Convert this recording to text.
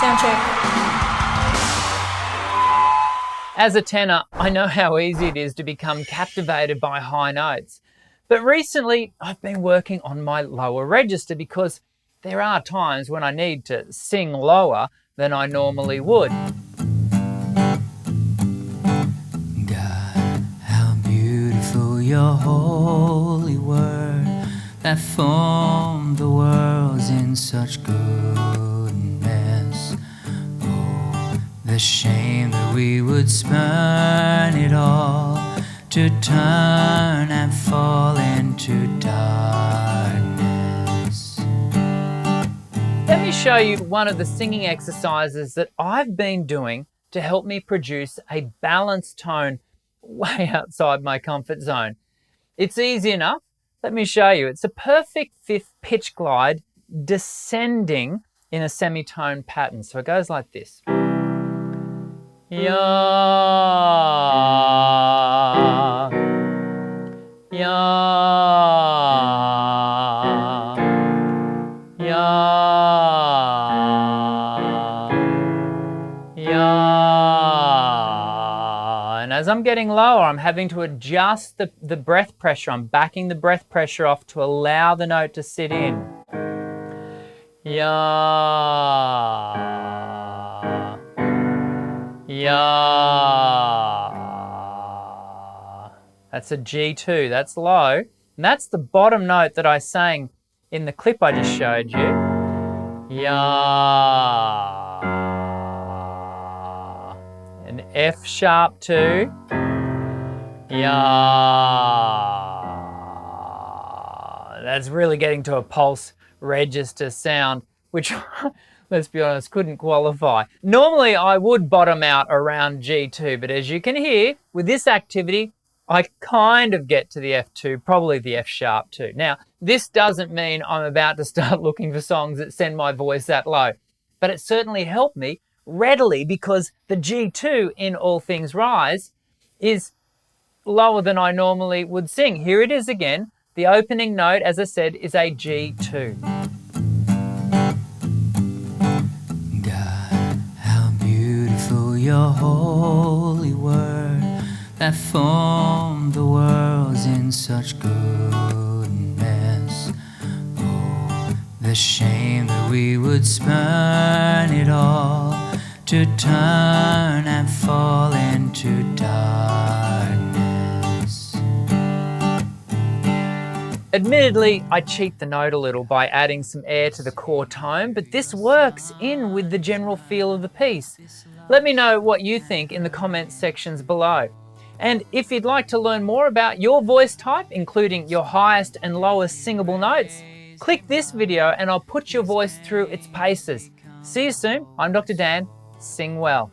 Sound check. As a tenor, I know how easy it is to become captivated by high notes. But recently, I've been working on my lower register because there are times when I need to sing lower than I normally would. God, how beautiful your holy word that formed the worlds in such goodness. Oh, the shame that we would spurn it all to turn and fall into darkness. Let me show you one of the singing exercises that I've been doing to help me produce a balanced tone way outside my comfort zone. It's easy enough. Let me show you. It's a perfect fifth pitch glide descending in a semitone pattern. So it goes like this. Ya, ya, ya. And as I'm getting lower, I'm having to adjust the breath pressure. I'm backing the breath pressure off to allow the note to sit in. Ya, ya. That's a G2, that's low. And that's the bottom note that I sang in the clip I just showed you. Ya. An F sharp 2. Ya. That's really getting to a pulse register sound, which, let's be honest, couldn't qualify. Normally I would bottom out around G2, but as you can hear, with this activity, I kind of get to the F2, probably the F sharp 2. Now, this doesn't mean I'm about to start looking for songs that send my voice that low, but it certainly helped me readily because the G2 in All Things Rise is lower than I normally would sing. Here it is again. The opening note, as I said, is a G2. God, how beautiful your holy word that formed the worlds in such goodness. Oh, the shame that we would spurn it all to turn and fall into darkness. Admittedly, I cheat the note a little by adding some air to the core tone, but this works in with the general feel of the piece. Let me know what you think in the comments sections below. And if you'd like to learn more about your voice type, including your highest and lowest singable notes, click this video and I'll put your voice through its paces. See you soon. I'm Dr. Dan. Sing well.